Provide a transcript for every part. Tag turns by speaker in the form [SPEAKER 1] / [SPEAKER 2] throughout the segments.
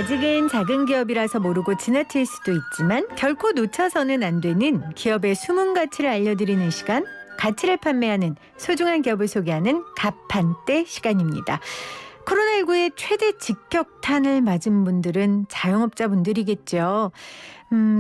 [SPEAKER 1] 아직은 작은 기업이라서 모르고 지나칠 수도 있지만 결코 놓쳐서는 안 되는 기업의 숨은 가치를 알려드리는 시간, 가치를 판매하는 소중한 기업을 소개하는 가판대 시간입니다. 코로나19의 최대 직격탄을 맞은 분들은 자영업자분들이겠죠.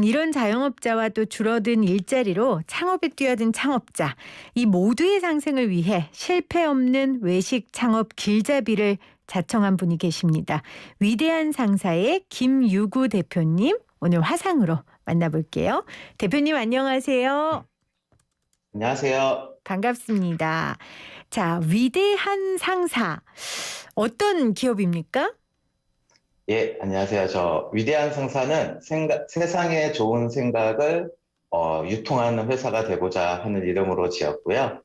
[SPEAKER 1] 이런 자영업자와 또 줄어든 일자리로 창업에 뛰어든 창업자, 이 모두의 상생을 위해 실패 없는 외식 창업 길잡이를 자청한 분이 계십니다. 위대한 상사의 김유구 대표님, 오늘 화상으로 만나볼게요. 대표님 안녕하세요.
[SPEAKER 2] 안녕하세요.
[SPEAKER 1] 반갑습니다. 자, 위대한 상사, 어떤 기업입니까?
[SPEAKER 2] 예, 안녕하세요. 저 위대한 상사는 세상에 좋은 생각을 유통하는 회사가 되고자 하는 이름으로 지었고요.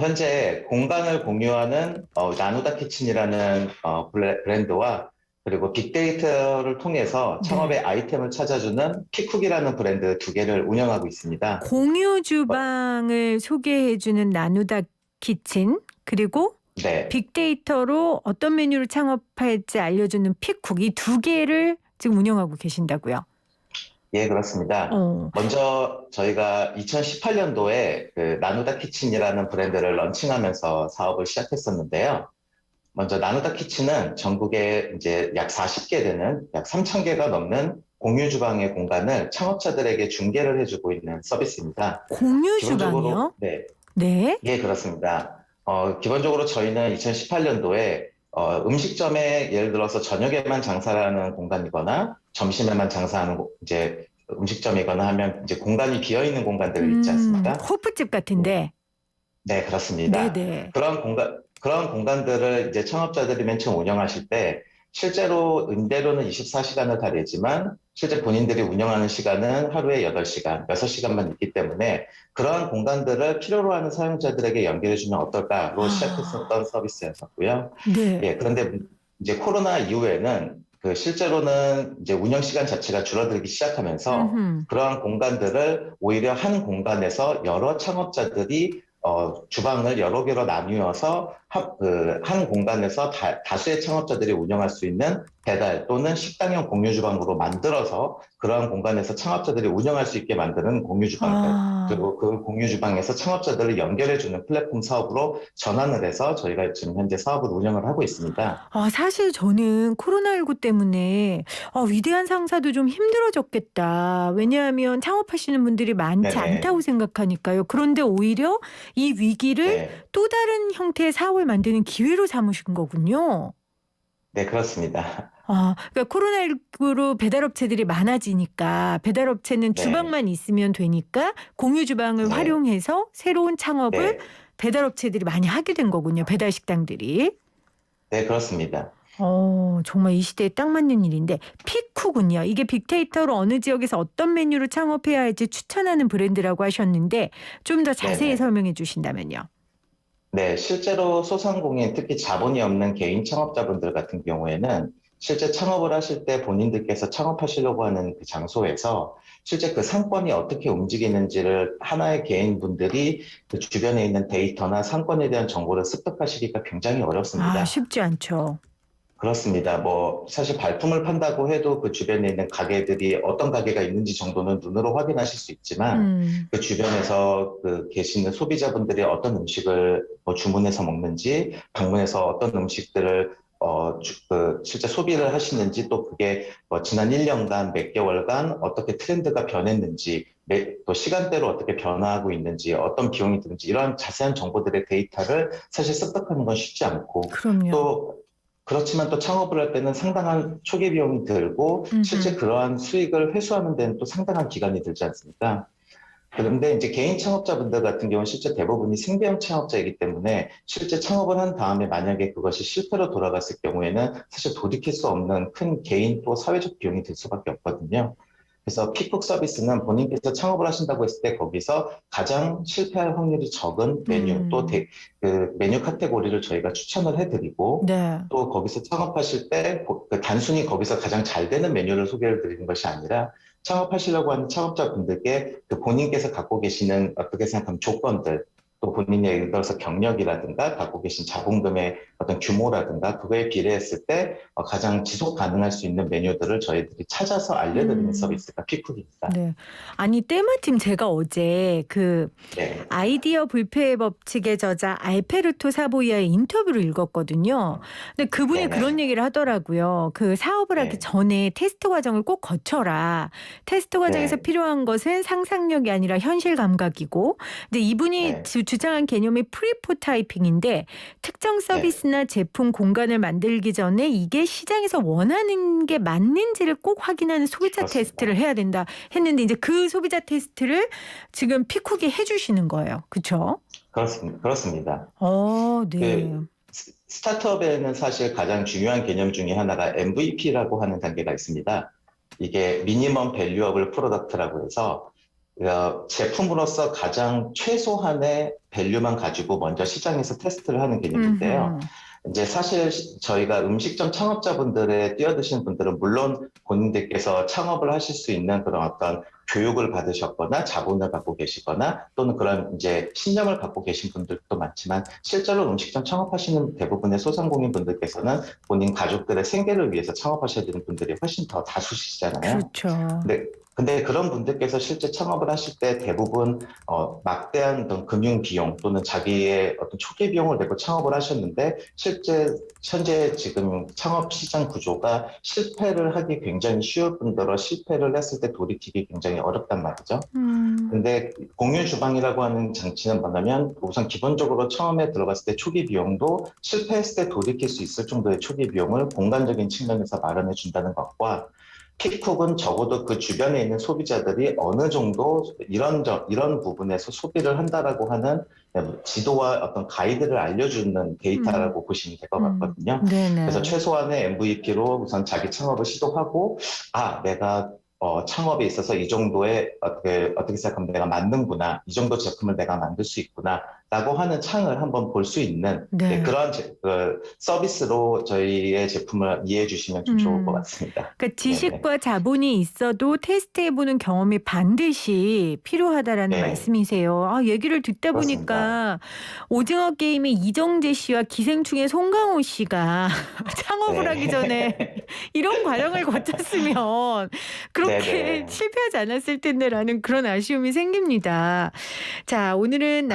[SPEAKER 2] 현재 공간을 공유하는 나누다 키친이라는 브랜드와 그리고 빅데이터를 통해서 창업의 아이템을 찾아주는 픽쿡이라는 브랜드 두 개를 운영하고 있습니다.
[SPEAKER 1] 공유 주방을 소개해주는 나누다 키친, 그리고
[SPEAKER 2] 네,
[SPEAKER 1] 빅데이터로 어떤 메뉴를 창업할지 알려주는 픽쿡, 이 두 개를 지금 운영하고 계신다고요?
[SPEAKER 2] 예, 그렇습니다. 먼저 저희가 2018년도에 그 나누다 키친이라는 브랜드를 런칭하면서 사업을 시작했었는데요. 먼저 나누다 키친은 전국에 이제 약 40개 되는 약 3,000개가 넘는 공유 주방의 공간을 창업자들에게 중개를 해주고 있는 서비스입니다.
[SPEAKER 1] 공유
[SPEAKER 2] 기본적으로
[SPEAKER 1] 주방이요?
[SPEAKER 2] 네,
[SPEAKER 1] 네.
[SPEAKER 2] 예, 그렇습니다. 기본적으로 저희는 2018년도에 음식점에 예를 들어서 저녁에만 장사하는 공간이거나 점심에만 장사하는 이제 음식점이거나 하면 이제 공간이 비어 있는 공간들 있지 않습니까?
[SPEAKER 1] 호프집 같은데.
[SPEAKER 2] 네, 그렇습니다.
[SPEAKER 1] 네네.
[SPEAKER 2] 그런 공간들을 이제 창업자들이 맨 처음 운영하실 때 실제로 임대료는 24시간을 다 내지만 실제 본인들이 운영하는 시간은 하루에 8시간, 6시간만 있기 때문에 그러한 공간들을 필요로 하는 사용자들에게 연결해주면 어떨까로 시작했었던 서비스였었고요.
[SPEAKER 1] 네.
[SPEAKER 2] 예, 그런데 이제 코로나 이후에는 그 실제로는 이제 운영 시간 자체가 줄어들기 시작하면서 그러한 공간들을 오히려 한 공간에서 여러 창업자들이 주방을 여러 개로 나누어서 한 공간에서 다수의 창업자들이 운영할 수 있는 배달 또는 식당형 공유 주방으로 만들어서 그러한 공간에서 창업자들이 운영할 수 있게 만드는 공유 주방들, 그리고 그 공유 주방에서 창업자들을 연결해주는 플랫폼 사업으로 전환을 해서 저희가 지금 현재 사업을 운영을 하고 있습니다.
[SPEAKER 1] 사실 저는 코로나19 때문에 위대한 상사도 좀 힘들어졌겠다. 왜냐하면 창업하시는 분들이 많지
[SPEAKER 2] 네네.
[SPEAKER 1] 않다고 생각하니까요. 그런데 오히려 이 위기를
[SPEAKER 2] 네.
[SPEAKER 1] 또 다른 형태의 사업을 만드는 기회로 삼으신 거군요.
[SPEAKER 2] 네, 그렇습니다.
[SPEAKER 1] 그러니까 코로나19로 배달업체들이 많아지니까 배달업체는
[SPEAKER 2] 네.
[SPEAKER 1] 주방만 있으면 되니까 공유 주방을
[SPEAKER 2] 네.
[SPEAKER 1] 활용해서 새로운 창업을
[SPEAKER 2] 네.
[SPEAKER 1] 배달업체들이 많이 하게 된 거군요. 배달 식당들이.
[SPEAKER 2] 네, 그렇습니다.
[SPEAKER 1] 정말 이 시대에 딱 맞는 일인데 픽쿡은요. 이게 빅데이터로 어느 지역에서 어떤 메뉴를 창업해야 할지 추천하는 브랜드라고 하셨는데 좀 더 자세히
[SPEAKER 2] 네네.
[SPEAKER 1] 설명해 주신다면요.
[SPEAKER 2] 네, 실제로 소상공인, 특히 자본이 없는 개인 창업자분들 같은 경우에는 실제 창업을 하실 때 본인들께서 창업하시려고 하는 그 장소에서 실제 그 상권이 어떻게 움직이는지를 하나의 개인분들이 그 주변에 있는 데이터나 상권에 대한 정보를 습득하시기가 굉장히 어렵습니다.
[SPEAKER 1] 쉽지 않죠.
[SPEAKER 2] 그렇습니다. 뭐 사실 발품을 판다고 해도 그 주변에 있는 가게들이 어떤 가게가 있는지 정도는 눈으로 확인하실 수 있지만 그 주변에서 그 계시는 소비자분들이 어떤 음식을 뭐 주문해서 먹는지, 방문해서 어떤 음식들을 실제 소비를 하시는지, 또 그게 뭐 지난 1년간 몇 개월간 어떻게 트렌드가 변했는지, 또 시간대로 어떻게 변화하고 있는지, 어떤 비용이 드는지, 이런 자세한 정보들의 데이터를 사실 습득하는 건 쉽지 않고,
[SPEAKER 1] 그럼요.
[SPEAKER 2] 또 그렇지만 또 창업을 할 때는 상당한 초기 비용이 들고 실제
[SPEAKER 1] 음흠.
[SPEAKER 2] 그러한 수익을 회수하는 데는 또 상당한 기간이 들지 않습니까? 그런데 이제 개인 창업자분들 같은 경우는 실제 대부분이 생계형 창업자이기 때문에 실제 창업을 한 다음에 만약에 그것이 실패로 돌아갔을 경우에는 사실 돌이킬 수 없는 큰 개인 또 사회적 비용이 들 수밖에 없거든요. 그래서 픽쿡 서비스는 본인께서 창업을 하신다고 했을 때 거기서 가장 실패할 확률이 적은 메뉴, 또 그 메뉴 카테고리를 저희가 추천을 해드리고,
[SPEAKER 1] 네.
[SPEAKER 2] 또 거기서 창업하실 때 단순히 거기서 가장 잘 되는 메뉴를 소개를 드리는 것이 아니라 창업하시려고 하는 창업자분들께 그 본인께서 갖고 계시는 어떻게 생각하면 조건들, 또 본인의 예를 들어서 경력이라든가 갖고 계신 자본금의 어떤 규모라든가 그거에 비례했을 때 가장 지속 가능할 수 있는 메뉴들을 저희들이 찾아서 알려드리는 서비스가 픽쿡입니다.
[SPEAKER 1] 네. 아니 때마침 제가 어제 그
[SPEAKER 2] 네.
[SPEAKER 1] 아이디어 불패의 법칙의 저자 알페르토 사보이아의 인터뷰를 읽었거든요. 근데 그분이
[SPEAKER 2] 네네.
[SPEAKER 1] 그런 얘기를 하더라고요. 그 사업을 하기
[SPEAKER 2] 네.
[SPEAKER 1] 전에 테스트 과정을 꼭 거쳐라. 테스트 과정에서
[SPEAKER 2] 네.
[SPEAKER 1] 필요한 것은 상상력이 아니라 현실 감각이고, 근데 이분이
[SPEAKER 2] 네.
[SPEAKER 1] 주장한 개념이 프리포타이핑인데 특정
[SPEAKER 2] 네.
[SPEAKER 1] 서비스나 제품 공간을 만들기 전에 이게 시장에서 원하는 게 맞는지를 꼭 확인하는 소비자
[SPEAKER 2] 그렇습니다.
[SPEAKER 1] 테스트를 해야 된다 했는데 이제 그 소비자 테스트를 지금 픽쿡이 해주시는 거예요. 그렇죠?
[SPEAKER 2] 그렇습니다.
[SPEAKER 1] 네.
[SPEAKER 2] 그 스타트업에는 사실 가장 중요한 개념 중에 하나가 MVP라고 하는 단계가 있습니다. 이게 미니멈 밸류어블 프로덕트라고 해서 제품으로서 가장 최소한의 밸류만 가지고 먼저 시장에서 테스트를 하는 개념인데요. 이제 사실 저희가 음식점 창업자분들의 뛰어드신 분들은 물론 본인들께서 창업을 하실 수 있는 그런 어떤 교육을 받으셨거나 자본을 갖고 계시거나 또는 그런 이제 신념을 갖고 계신 분들도 많지만 실제로 음식점 창업하시는 대부분의 소상공인 분들께서는 본인 가족들의 생계를 위해서 창업하셔야 되는 분들이 훨씬 더 다수시잖아요.
[SPEAKER 1] 그렇죠.
[SPEAKER 2] 근데 그런 분들께서 실제 창업을 하실 때 대부분 막대한 어떤 금융 비용 또는 자기의 어떤 초기 비용을 내고 창업을 하셨는데 실제 현재 지금 창업 시장 구조가 실패를 하기 굉장히 쉬울 뿐더러 실패를 했을 때 돌이키기 굉장히 어렵단 말이죠. 근데 공유 주방이라고 하는 장치는 뭐냐면 우선 기본적으로 처음에 들어갔을 때 초기 비용도 실패했을 때 돌이킬 수 있을 정도의 초기 비용을 공간적인 측면에서 마련해 준다는 것과 픽쿡은 적어도 그 주변에 있는 소비자들이 어느 정도 이런 부분에서 소비를 한다라고 하는 지도와 어떤 가이드를 알려주는 데이터라고 보시면 될 것 같거든요.
[SPEAKER 1] 네네.
[SPEAKER 2] 그래서 최소한의 MVP로 우선 자기 창업을 시도하고, 내가 창업에 있어서 이 정도의 어떻게 생각하면 내가 맞는구나, 이 정도 제품을 내가 만들 수 있구나, 라고 하는 창을 한번 볼 수 있는 그런 서비스로 저희의 제품을 이해해 주시면 좀 좋을 것 같습니다.
[SPEAKER 1] 그러니까 지식과 자본이 있어도 테스트해보는 경험이 반드시 필요하다라는 말씀이세요. 얘기를 듣다 보니까 오징어 게임의 이정재 씨와 기생충의 송강호 씨가 창업을 하기 전에 이런 과정을 거쳤으면 그렇게 실패하지 않았을 텐데라는 그런 아쉬움이 생깁니다. 자, 오늘은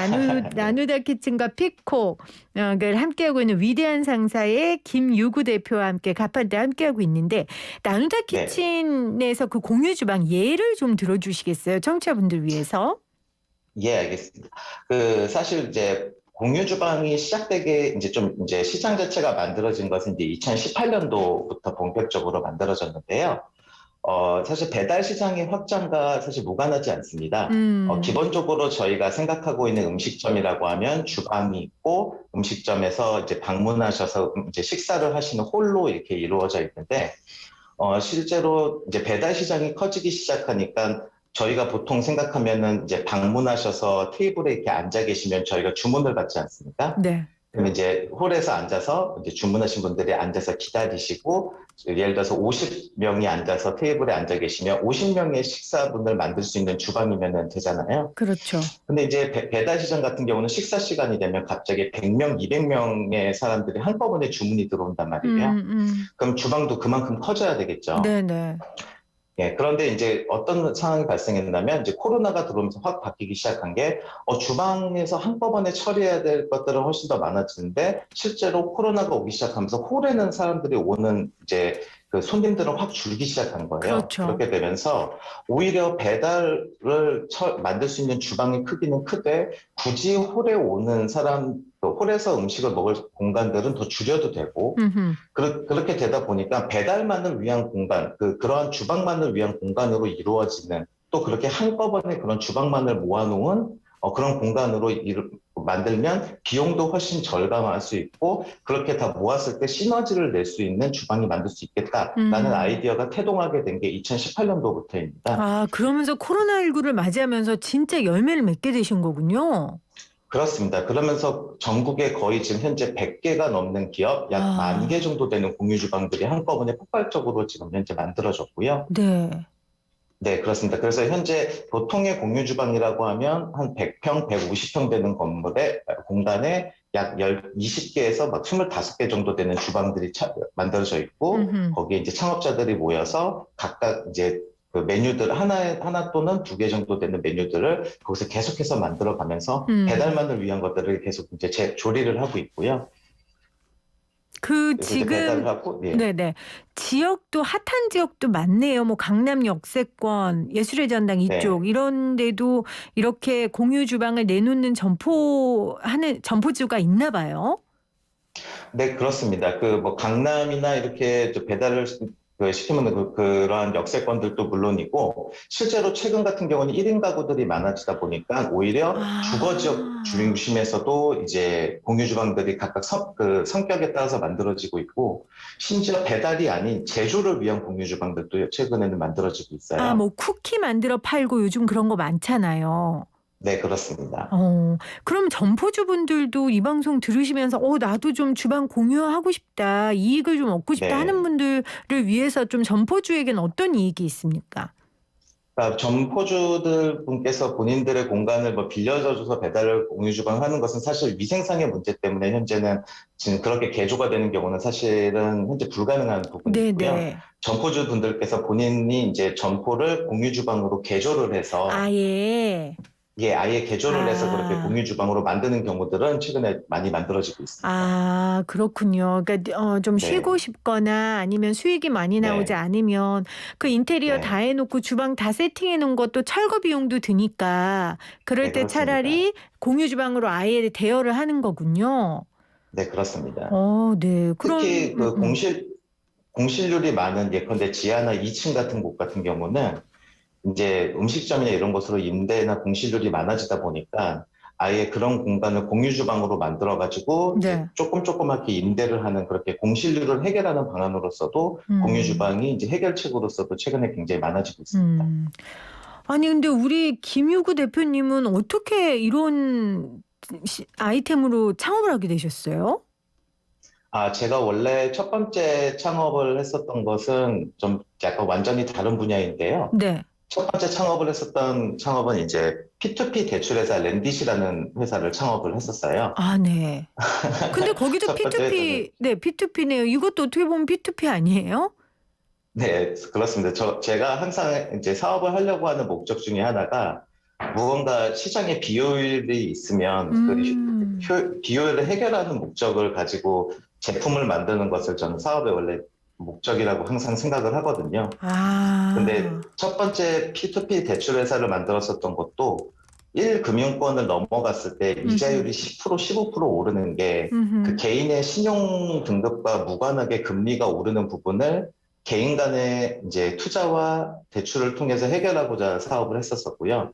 [SPEAKER 1] 나누다 키친과 픽쿡을 함께하고 있는 위대한 상사의 김유구 대표와 함께 가판대 함께하고 있는데 나누다 키친에서 그 공유 주방 예를 좀 들어주시겠어요? 청취자분들 위해서.
[SPEAKER 2] 예, 알겠습니다. 사실 이제 공유 주방이 시작되게 이제 시장 자체가 만들어진 것은 이제 2018년도부터 본격적으로 만들어졌는데요. 사실 배달 시장의 확장과 사실 무관하지 않습니다. 기본적으로 저희가 생각하고 있는 음식점이라고 하면 주방이 있고 음식점에서 이제 방문하셔서 이제 식사를 하시는 홀로 이렇게 이루어져 있는데, 실제로 이제 배달 시장이 커지기 시작하니까 저희가 보통 생각하면은 이제 방문하셔서 테이블에 이렇게 앉아 계시면 저희가 주문을 받지 않습니까?
[SPEAKER 1] 네.
[SPEAKER 2] 그러면 이제 홀에서 앉아서 이제 주문하신 분들이 앉아서 기다리시고 예를 들어서 50명이 앉아서 테이블에 앉아 계시면 50명의 식사분을 만들 수 있는 주방이면 되잖아요.
[SPEAKER 1] 그렇죠.
[SPEAKER 2] 근데 이제 배달 시장 같은 경우는 식사 시간이 되면 갑자기 100명, 200명의 사람들이 한꺼번에 주문이 들어온단 말이에요. 그럼 주방도 그만큼 커져야 되겠죠.
[SPEAKER 1] 네네.
[SPEAKER 2] 그런데 이제 어떤 상황이 발생했냐면 이제 코로나가 들어오면서 확 바뀌기 시작한 게 주방에서 한꺼번에 처리해야 될 것들은 훨씬 더 많아지는데 실제로 코로나가 오기 시작하면서 홀에는 사람들이 오는 이제 그 손님들은 확 줄기 시작한 거예요.
[SPEAKER 1] 그렇죠.
[SPEAKER 2] 그렇게 되면서 오히려 배달을 만들 수 있는 주방의 크기는 크되 굳이 홀에 오는 홀에서 음식을 먹을 공간들은 더 줄여도 되고 그렇게 되다 보니까 배달만을 위한 공간, 그러한 주방만을 위한 공간으로 이루어지는 또 그렇게 한꺼번에 그런 주방만을 모아놓은 그런 공간으로 만들면 비용도 훨씬 절감할 수 있고 그렇게 다 모았을 때 시너지를 낼 수 있는 주방이 만들 수 있겠다라는 아이디어가 태동하게 된 게 2018년도부터입니다.
[SPEAKER 1] 그러면서 코로나19를 맞이하면서 진짜 열매를 맺게 되신 거군요.
[SPEAKER 2] 그렇습니다. 그러면서 전국에 거의 지금 현재 100개가 넘는 기업, 약 10,000개 정도 되는 공유 주방들이 한꺼번에 폭발적으로 지금 현재 만들어졌고요.
[SPEAKER 1] 네.
[SPEAKER 2] 네, 그렇습니다. 그래서 현재 보통의 공유 주방이라고 하면 한 100평, 150평 되는 건물에, 공간에 약 20개에서 막 25개 정도 되는 주방들이 만들어져 있고,
[SPEAKER 1] 음흠.
[SPEAKER 2] 거기에 이제 창업자들이 모여서 각각 이제 그 메뉴들 하나 또는 2개 정도 되는 메뉴들을 거기서 계속해서 만들어 가면서
[SPEAKER 1] 음.
[SPEAKER 2] 배달만을 위한 것들을 계속 이제 조리를 하고 있고요.
[SPEAKER 1] 그
[SPEAKER 2] 그래서 이제 배달을
[SPEAKER 1] 지금
[SPEAKER 2] 하고, 예.
[SPEAKER 1] 네네. 지역도 핫한 지역도 많네요. 뭐 강남 역세권, 예술의 전당
[SPEAKER 2] 네.
[SPEAKER 1] 이쪽 이런 데도 이렇게 공유 주방을 내놓는 점포주가 있나 봐요.
[SPEAKER 2] 네, 그렇습니다. 그 뭐 강남이나 이렇게 배달을 시키면 그러한 역세권들도 물론이고, 실제로 최근 같은 경우는 1인 가구들이 많아지다 보니까 오히려 주거 지역
[SPEAKER 1] 아.
[SPEAKER 2] 중심에서도 이제 공유 주방들이 각각 그 성격에 따라서 만들어지고 있고, 심지어 배달이 아닌 제조를 위한 공유 주방들도 최근에는 만들어지고
[SPEAKER 1] 아,
[SPEAKER 2] 있어요.
[SPEAKER 1] 뭐 쿠키 만들어 팔고 요즘 그런 거 많잖아요.
[SPEAKER 2] 네, 그렇습니다.
[SPEAKER 1] 그럼 점포주분들도 이 방송 들으시면서 나도 좀 주방 공유하고 싶다, 이익을 좀 얻고 싶다 하는
[SPEAKER 2] 네.
[SPEAKER 1] 분들을 위해서 좀 점포주에겐 어떤 이익이 있습니까?
[SPEAKER 2] 그러니까 점포주들 분께서 본인들의 공간을 뭐 빌려줘서 배달을 공유 주방하는 것은 사실 위생상의 문제 때문에 현재는 지금 그렇게 개조가 되는 경우는 사실은 현재 불가능한 부분이 있고요.
[SPEAKER 1] 네네.
[SPEAKER 2] 점포주 분들께서 본인이 이제 점포를 공유 주방으로 개조를 해서
[SPEAKER 1] 아예.
[SPEAKER 2] 아예 개조를 해서 그렇게
[SPEAKER 1] 아.
[SPEAKER 2] 공유 주방으로 만드는 경우들은 최근에 많이 만들어지고 있습니다.
[SPEAKER 1] 아, 그렇군요. 그러니까 좀 쉬고
[SPEAKER 2] 네,
[SPEAKER 1] 싶거나 아니면 수익이 많이 나오지
[SPEAKER 2] 네,
[SPEAKER 1] 않으면 그 인테리어 다
[SPEAKER 2] 네,
[SPEAKER 1] 해 놓고 주방 다 세팅해 놓은 것도 철거 비용도 드니까 그럴
[SPEAKER 2] 네,
[SPEAKER 1] 때
[SPEAKER 2] 그렇습니다.
[SPEAKER 1] 차라리 공유 주방으로 아예 대여를 하는 거군요.
[SPEAKER 2] 네, 그렇습니다.
[SPEAKER 1] 네. 그런
[SPEAKER 2] 특히 그 공실률이 많은 예컨대 지하나 2층 같은 곳 같은 경우는 이제 음식점이나 이런 곳으로 임대나 공실률이 많아지다 보니까 아예 그런 공간을 공유 주방으로 만들어가지고 이제
[SPEAKER 1] 네.
[SPEAKER 2] 조그맣게 임대를 하는 그렇게 공실률을 해결하는 방안으로서도 공유
[SPEAKER 1] 음.
[SPEAKER 2] 주방이 이제 해결책으로서도 최근에 굉장히 많아지고 있습니다.
[SPEAKER 1] 음. 아니 근데 우리 김유구 대표님은 어떻게 이런 아이템으로 창업을 하게 되셨어요?
[SPEAKER 2] 제가 원래 첫 번째 창업을 했었던 것은 좀 약간 완전히 다른 분야인데요.
[SPEAKER 1] 네.
[SPEAKER 2] 첫 번째 창업을 했었던 창업은 이제 P2P 대출회사 랜디시라는 회사를 창업을 했었어요.
[SPEAKER 1] 아, 네. 근데 거기도
[SPEAKER 2] 첫 번째 회사는
[SPEAKER 1] P2P, 네, P2P네요. 이것도 어떻게 보면 P2P 아니에요?
[SPEAKER 2] 네, 그렇습니다. 제가 항상 이제 사업을 하려고 하는 목적 중에 하나가 무언가 시장에 비효율이 있으면 그
[SPEAKER 1] 음.
[SPEAKER 2] 비효율을 해결하는 목적을 가지고 제품을 만드는 것을 저는 사업의 원래 목적이라고 항상 생각을 하거든요. 근데
[SPEAKER 1] 아.
[SPEAKER 2] 첫 번째 P2P 대출 회사를 만들었었던 것도 1금융권을 넘어갔을 때
[SPEAKER 1] 음흠.
[SPEAKER 2] 이자율이 10%, 15% 오르는 게 그
[SPEAKER 1] 음흠.
[SPEAKER 2] 개인의 신용 등급과 무관하게 금리가 오르는 부분을 개인 간의 이제 투자와 대출을 통해서 해결하고자 사업을 했었었고요.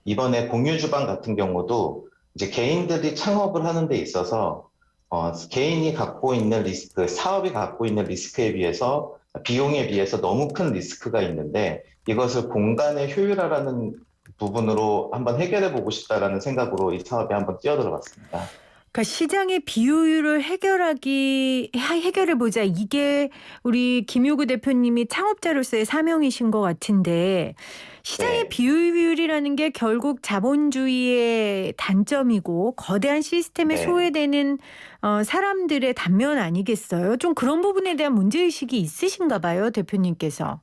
[SPEAKER 2] 이번에 공유 주방 같은 경우도 이제 개인들이 창업을 하는 데 있어서 개인이 갖고 있는 리스크, 사업이 갖고 있는 리스크에 비해서 비용에 비해서 너무 큰 리스크가 있는데 이것을 공간의 효율화라는 부분으로 한번 해결해 보고 싶다라는 생각으로 이 사업에 한번 뛰어들어봤습니다.
[SPEAKER 1] 그러니까 시장의 비효율을 해결해 보자. 이게 우리 김효구 대표님이 창업자로서의 사명이신 것 같은데, 시장의
[SPEAKER 2] 네,
[SPEAKER 1] 비효율이라는 게 결국 자본주의의 단점이고 거대한 시스템에
[SPEAKER 2] 네.
[SPEAKER 1] 소외되는 사람들의 단면 아니겠어요? 좀 그런 부분에 대한 문제의식이 있으신가 봐요, 대표님께서.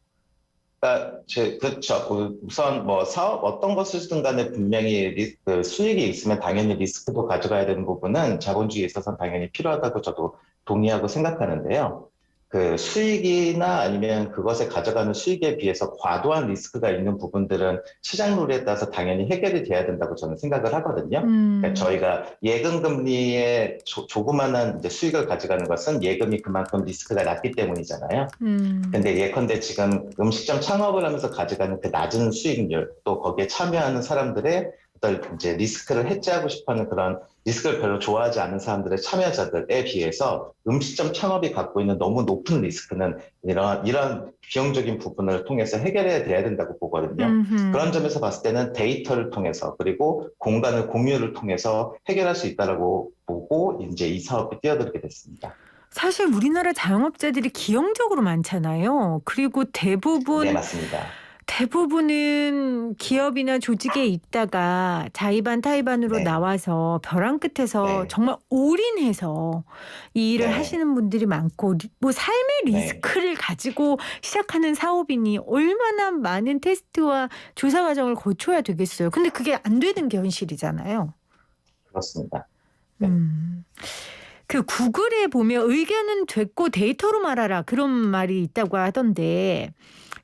[SPEAKER 2] 그러니까 그렇죠. 우선 뭐 사업 어떤 것을 쓰든 간에 분명히 수익이 있으면 당연히 리스크도 가져가야 되는 부분은 자본주의에 있어서는 당연히 필요하다고 저도 동의하고 생각하는데요. 그 수익이나 아니면 그것에 가져가는 수익에 비해서 과도한 리스크가 있는 부분들은 시장 룰에 따라서 당연히 해결이 돼야 된다고 저는 생각을 하거든요. 그러니까
[SPEAKER 1] 음.
[SPEAKER 2] 저희가 예금 금리에 조그마한 이제 수익을 가져가는 것은 예금이 그만큼 리스크가 낮기 때문이잖아요.
[SPEAKER 1] 음.
[SPEAKER 2] 근데 예컨대 지금 음식점 창업을 하면서 가져가는 그 낮은 수익률, 또 거기에 참여하는 사람들의 어떤 이제 리스크를 해지하고 싶어하는 그런 리스크를 별로 좋아하지 않는 사람들의 참여자들에 비해서 음식점 창업이 갖고 있는 너무 높은 리스크는 이런 비용적인 부분을 통해서 해결해야 돼야 된다고 보거든요. 그런
[SPEAKER 1] 음흠.
[SPEAKER 2] 점에서 봤을 때는 데이터를 통해서 그리고 공간을 공유를 통해서 해결할 수 있다라고 보고 이제 이 사업에 뛰어들게 됐습니다.
[SPEAKER 1] 사실 우리나라 자영업자들이 기형적으로 많잖아요. 그리고
[SPEAKER 2] 네,
[SPEAKER 1] 대부분
[SPEAKER 2] 맞습니다.
[SPEAKER 1] 대부분은 기업이나 조직에 있다가 자의반 타의반으로
[SPEAKER 2] 네,
[SPEAKER 1] 나와서 벼랑 끝에서
[SPEAKER 2] 네,
[SPEAKER 1] 정말 올인해서 이 일을
[SPEAKER 2] 네,
[SPEAKER 1] 하시는 분들이 많고 뭐 삶의
[SPEAKER 2] 네,
[SPEAKER 1] 리스크를 가지고 시작하는 사업이니 얼마나 많은 테스트와 조사 과정을 거쳐야 되겠어요. 근데 그게 안 되는 게 현실이잖아요.
[SPEAKER 2] 그렇습니다. 네,
[SPEAKER 1] 음. 그 구글에 보면 의견은 됐고 데이터로 말하라 그런 말이 있다고 하던데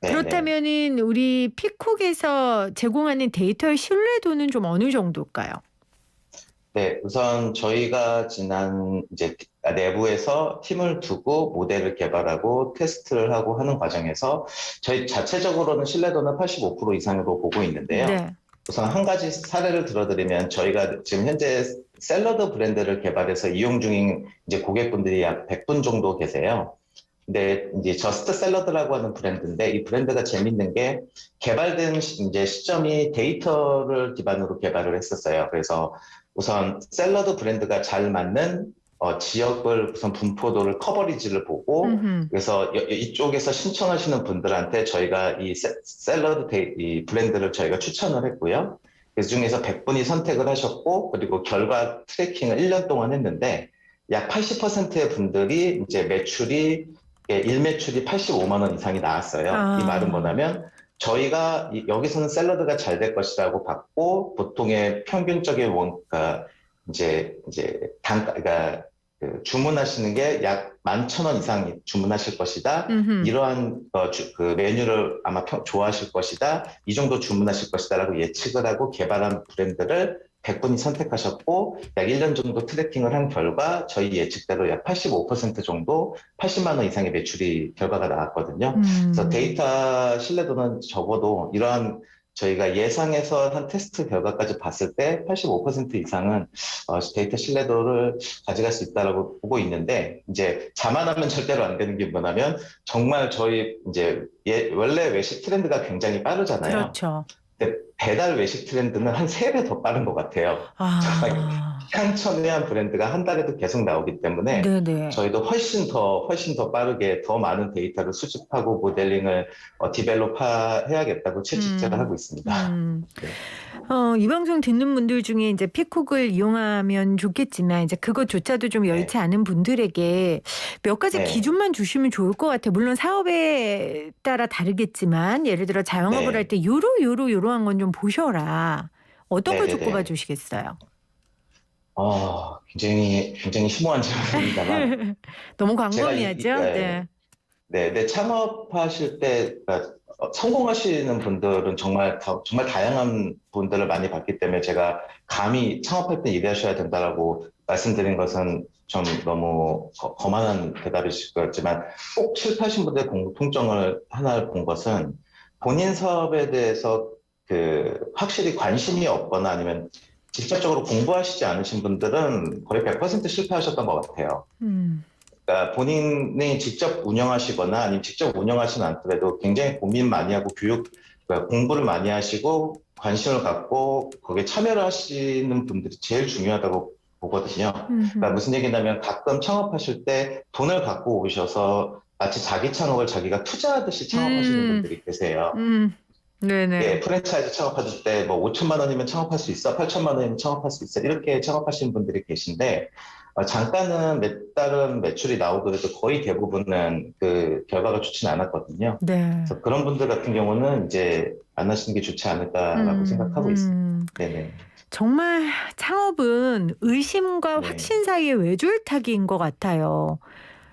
[SPEAKER 2] 네, 네.
[SPEAKER 1] 그렇다면은 우리 피콕에서 제공하는 데이터의 신뢰도는 좀 어느 정도일까요?
[SPEAKER 2] 네, 우선 저희가 지난 이제 내부에서 팀을 두고 모델을 개발하고 테스트를 하고 하는 과정에서 저희 자체적으로는 신뢰도는 85% 이상으로 보고 있는데요.
[SPEAKER 1] 네.
[SPEAKER 2] 우선 한 가지 사례를 들어드리면 저희가 지금 현재 샐러드 브랜드를 개발해서 이용 중인 이제 고객분들이 약 100분 정도 계세요. 근데 이제 저스트 샐러드라고 하는 브랜드인데 이 브랜드가 재밌는 게 개발된 이제 시점이 데이터를 기반으로 개발을 했었어요. 그래서 우선 샐러드 브랜드가 잘 맞는 지역을 우선 분포도를 커버리지를 보고
[SPEAKER 1] 음흠.
[SPEAKER 2] 그래서 이쪽에서 신청하시는 분들한테 저희가 이 샐러드 이 브랜드를 저희가 추천을 했고요. 그 중에서 100분이 선택을 하셨고 그리고 결과 트래킹을 1년 동안 했는데 약 80%의 분들이 이제 매출이 일매출이 85만 원 이상이 나왔어요. 이 말은
[SPEAKER 1] 아.
[SPEAKER 2] 뭐냐면 저희가 여기서는 샐러드가 잘 될 것이라고 봤고 보통의 평균적인 원가 이제 단가 그러니까 그 주문하시는 게 약 11,000원 이상 주문하실 것이다.
[SPEAKER 1] 음흠.
[SPEAKER 2] 이러한 그 메뉴를 아마 좋아하실 것이다. 이 정도 주문하실 것이다라고 예측을 하고 개발한 브랜드를 100분이 선택하셨고 약 1년 정도 트래킹을 한 결과 저희 예측대로 약 85% 정도 80만 원 이상의 매출이 결과가 나왔거든요. 그래서
[SPEAKER 1] 음.
[SPEAKER 2] 데이터 신뢰도는 적어도 이러한 저희가 예상해서 한 테스트 결과까지 봤을 때 85% 이상은 데이터 신뢰도를 가져갈 수 있다라고 보고 있는데 이제 자만하면 절대로 안 되는 게 뭐냐면 정말 저희 이제 원래 외식 트렌드가 굉장히 빠르잖아요.
[SPEAKER 1] 그렇죠.
[SPEAKER 2] 근데 배달 외식 트렌드는 한 3배 더 빠른 것 같아요. 정말
[SPEAKER 1] 아.
[SPEAKER 2] 향천외한 브랜드가 한 달에도 계속 나오기 때문에
[SPEAKER 1] 네네.
[SPEAKER 2] 저희도 훨씬 더 빠르게 더 많은 데이터를 수집하고 모델링을 디벨롭 해야겠다고 채찍질을
[SPEAKER 1] 음.
[SPEAKER 2] 하고 있습니다.
[SPEAKER 1] 음.
[SPEAKER 2] 네.
[SPEAKER 1] 이 방송 듣는 분들 중에 이제 피콕을 이용하면 좋겠지만 이제 그것조차도 좀
[SPEAKER 2] 네.
[SPEAKER 1] 여의치 않은 분들에게 몇 가지
[SPEAKER 2] 네.
[SPEAKER 1] 기준만 주시면 좋을 것 같아요. 물론 사업에 따라 다르겠지만 예를 들어 자영업을 할
[SPEAKER 2] 네.
[SPEAKER 1] 때 요러한 건 좀 보셔라. 어떤 걸 좀
[SPEAKER 2] 네네네.
[SPEAKER 1] 꼽아주시겠어요?
[SPEAKER 2] 굉장히 심오한 질문입니다만
[SPEAKER 1] 너무
[SPEAKER 2] 제가
[SPEAKER 1] 광범위하죠? 네.
[SPEAKER 2] 네, 창업하실 때 그러니까 성공하시는 분들은 정말 다양한 분들을 많이 봤기 때문에 제가 감히 창업할 때 이래하셔야 된다라고 말씀드린 것은 좀 너무 거만한 대답이실 것 같지만 꼭 실패하신 분들의 공통점을 하나 본 것은 본인 사업에 대해서 확실히 관심이 없거나 아니면 직접적으로 공부하시지 않으신 분들은 거의 100% 실패하셨던 것 같아요.
[SPEAKER 1] 음.
[SPEAKER 2] 그러니까 본인이 직접 운영하시거나 아니면 직접 운영하시는 않더라도 굉장히 고민 많이 하고 그러니까 공부를 많이 하시고 관심을 갖고 거기에 참여를 하시는 분들이 제일 중요하다고 보거든요. 그러니까
[SPEAKER 1] 음.
[SPEAKER 2] 무슨 얘기냐면 가끔 창업하실 때 돈을 갖고 오셔서 마치 자기 창업을 자기가 투자하듯이 창업하시는
[SPEAKER 1] 음.
[SPEAKER 2] 분들이 계세요.
[SPEAKER 1] 음. 네네.
[SPEAKER 2] 예, 프랜차이즈 창업하실 때 뭐 5천만 원이면 창업할 수 있어, 8천만 원이면 창업할 수 있어 이렇게 창업하시는 분들이 계신데 잠깐은 몇 달은 매출이 나오더라도 거의 대부분은 그 결과가 좋지는 않았거든요.
[SPEAKER 1] 네.
[SPEAKER 2] 그래서 그런 분들 같은 경우는 이제 안 하시는 게 좋지 않을까라고
[SPEAKER 1] 음.
[SPEAKER 2] 생각하고 있습니다.
[SPEAKER 1] 음.
[SPEAKER 2] 네네.
[SPEAKER 1] 정말 창업은 의심과
[SPEAKER 2] 네.
[SPEAKER 1] 확신 사이의 외줄타기인 것 같아요.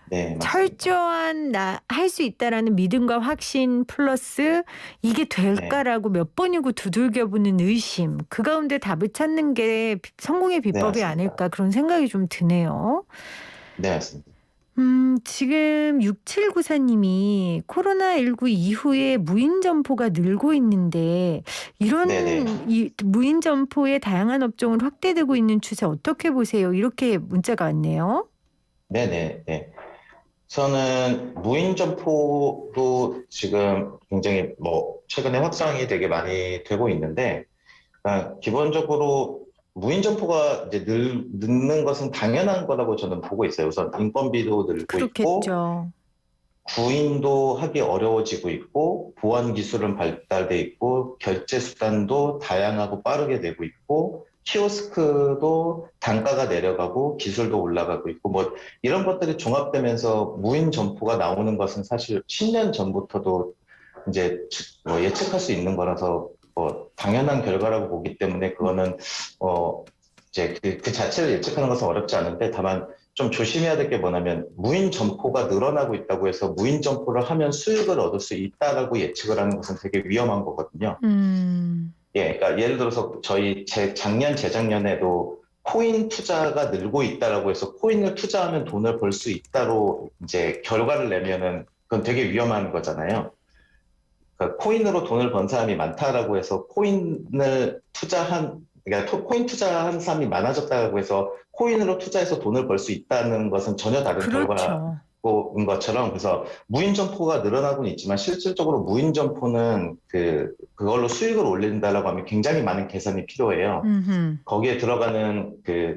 [SPEAKER 2] 네, 맞습니다.
[SPEAKER 1] 철저한 나 할 수 있다라는 믿음과 확신 플러스 이게
[SPEAKER 2] 네.
[SPEAKER 1] 될까라고 몇 번이고 두들겨보는 의심. 그 가운데 답을 찾는 게 성공의
[SPEAKER 2] 네,
[SPEAKER 1] 비법이
[SPEAKER 2] 맞습니다.
[SPEAKER 1] 아닐까 그런 생각이 좀 드네요.
[SPEAKER 2] 네, 맞습니다.
[SPEAKER 1] 지금 6794님이 코로나19 이후에 무인 점포가 늘고 있는데
[SPEAKER 2] 네네.
[SPEAKER 1] 이런 이 무인 점포의 다양한 업종을 확대되고 있는 추세 어떻게 보세요? 이렇게 문자가 왔네요.
[SPEAKER 2] 네네. 네. 저는 무인 점포도 지금 굉장히 뭐 최근에 확산이 되게 많이 되고 있는데 기본적으로 무인 점포가 이제 늦는 것은 당연한 거라고 저는 보고 있어요. 우선 인건비도 늘고 있고
[SPEAKER 1] 그렇겠죠.
[SPEAKER 2] 구인도 하기 어려워지고 있고 보안 기술은 발달돼 있고 결제 수단도 다양하고 빠르게 되고 있고 키오스크도 단가가 내려가고 기술도 올라가고 있고 뭐 이런 것들이 종합되면서 무인 점포가 나오는 것은 사실 10년 전부터도 이제 뭐 예측할 수 있는 거라서 뭐 당연한 결과라고 보기 때문에 그거는 이제 그 자체를 예측하는 것은 어렵지 않은데 다만 좀 조심해야 될 게 뭐냐면 무인 점포가 늘어나고 있다고 해서 무인 점포를 하면 수익을 얻을 수 있다라고 예측을 하는 것은 되게 위험한 거거든요. 예, 그러니까 예를 들어서 작년, 재작년에도 코인 투자가 늘고 있다라고 해서 코인을 투자하면 돈을 벌 수 있다로 이제 결과를 내면은 그건 되게 위험한 거잖아요. 그러니까 코인으로 돈을 번 사람이 많다라고 해서 그러니까 코인 투자한 사람이 많아졌다고 해서 코인으로 투자해서 돈을 벌 수 있다는 것은 전혀 다른
[SPEAKER 1] 그렇죠.
[SPEAKER 2] 결과인 것처럼 그래서 무인 점포가 늘어나고는 있지만 실질적으로 무인 점포는 그걸로 수익을 올린다라고 하면 굉장히 많은 계산이 필요해요. 거기에 들어가는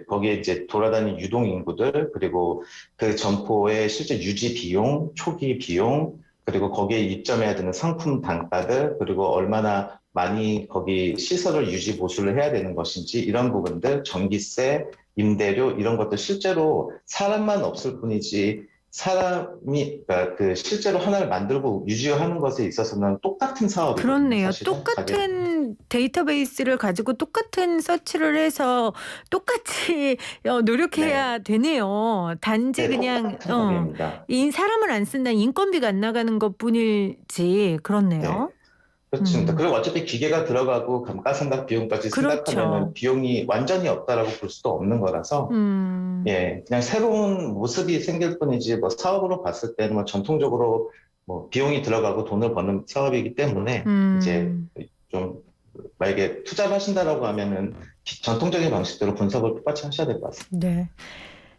[SPEAKER 2] 거기에 이제 돌아다니는 유동 인구들 그리고 그 점포의 실제 유지 비용, 초기 비용 그리고 거기에 입점해야 되는 상품 단가들 그리고 얼마나 많이 거기 시설을 유지 보수를 해야 되는 것인지 이런 부분들 전기세, 임대료 이런 것들 실제로 사람만 없을 뿐이지 그러니까 실제로 하나를 만들고 유지하는 것에 있어서는 똑같은 사업이거든요.
[SPEAKER 1] 그렇네요.
[SPEAKER 2] 사실은.
[SPEAKER 1] 똑같은 데이터베이스를 가지고 똑같은 서치를 해서 똑같이 노력해야 되네요. 단지 그냥
[SPEAKER 2] 똑같은 법입니다.
[SPEAKER 1] 사람을 안 쓴다는 인건비가 안 나가는 것뿐이지 그렇네요.
[SPEAKER 2] 그렇습니다. 그리고 어차피 기계가 들어가고 감가상각 비용까지 생각하면 비용이 완전히 없다라고 볼 수도 없는 거라서 예, 그냥 새로운 모습이 생길 뿐이지 뭐 사업으로 봤을 때는 뭐 전통적으로 뭐 비용이 들어가고 돈을 버는 사업이기 때문에 이제 좀 만약에 투자를 하신다라고 하면은 전통적인 방식대로 분석을 똑같이 하셔야 될 것 같습니다.
[SPEAKER 1] 네.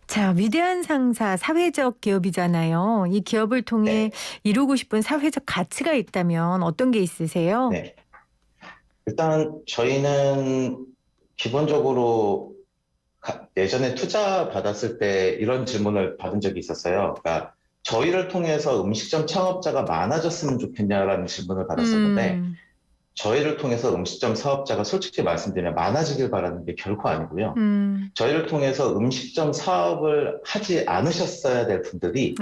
[SPEAKER 1] 자, 위대한 상사 사회적 기업이잖아요. 이 기업을 통해 이루고 싶은 사회적 가치가 있다면 어떤 게 있으세요?
[SPEAKER 2] 네. 일단 저희는 기본적으로 예전에 투자 받았을 때 이런 질문을 받은 적이 있었어요. 그러니까 저희를 통해서 음식점 창업자가 많아졌으면 좋겠냐라는 질문을 받았었는데 저희를 통해서 음식점 사업자가 솔직히 말씀드리면 많아지길 바라는 게 결코 아니고요. 저희를 통해서 음식점 사업을 하지 않으셨어야 될 분들이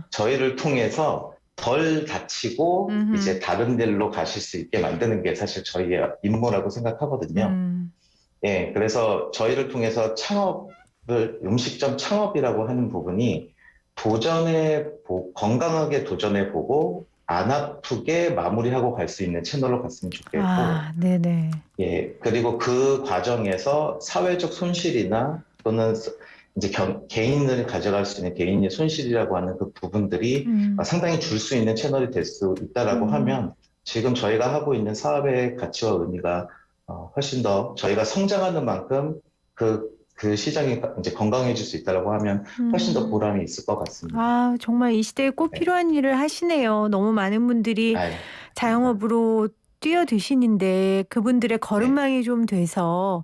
[SPEAKER 2] 저희를 통해서 덜 다치고 이제 다른 데로 가실 수 있게 만드는 게 사실 저희의 임무라고 생각하거든요. 예, 그래서 저희를 통해서 음식점 창업이라고 하는 부분이 건강하게 도전해보고 안 아프게 마무리하고 갈 수 있는 채널로 갔으면 좋겠고,
[SPEAKER 1] 네네.
[SPEAKER 2] 예, 그리고 그 과정에서 사회적 손실이나 또는 이제 개인을 가져갈 수 있는 개인의 손실이라고 하는 그 부분들이 상당히 줄 수 있는 채널이 될 수 있다라고 하면 지금 저희가 하고 있는 사업의 가치와 의미가 훨씬 더 저희가 성장하는 만큼 그 시장이 이제 건강해질 수 있다라고 하면 훨씬 더 보람이 있을 것 같습니다.
[SPEAKER 1] 정말 이 시대에 꼭 필요한 일을 하시네요. 너무 많은 분들이 자영업으로 뛰어드시는데 그분들의 걸음망이 좀 돼서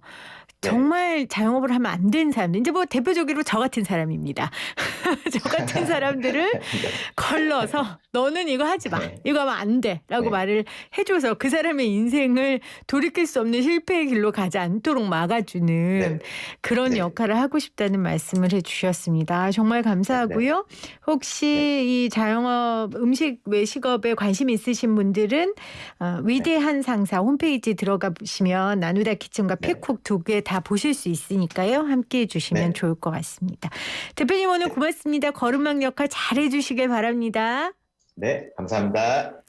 [SPEAKER 1] 정말 자영업을 하면 안 되는 사람들, 이제 뭐 대표적으로 저 같은 사람입니다. 저 같은 사람들을 걸러서 너는 이거 하지 마, 이거 하면 안 돼 라고 말을 해줘서 그 사람의 인생을 돌이킬 수 없는 실패의 길로 가지 않도록 막아주는 그런 역할을 하고 싶다는 말씀을 해주셨습니다. 정말 감사하고요. 혹시 이 자영업 음식 외식업에 관심 있으신 분들은 위대한 상사 홈페이지 들어가 보시면 나누다 키친과 팩쿡 두 개 다 보실 수 있으니까요. 함께해 주시면 좋을 것 같습니다. 대표님 오늘 고맙습니다. 걸음망 역할 잘 해주시길 바랍니다.
[SPEAKER 2] 네, 감사합니다.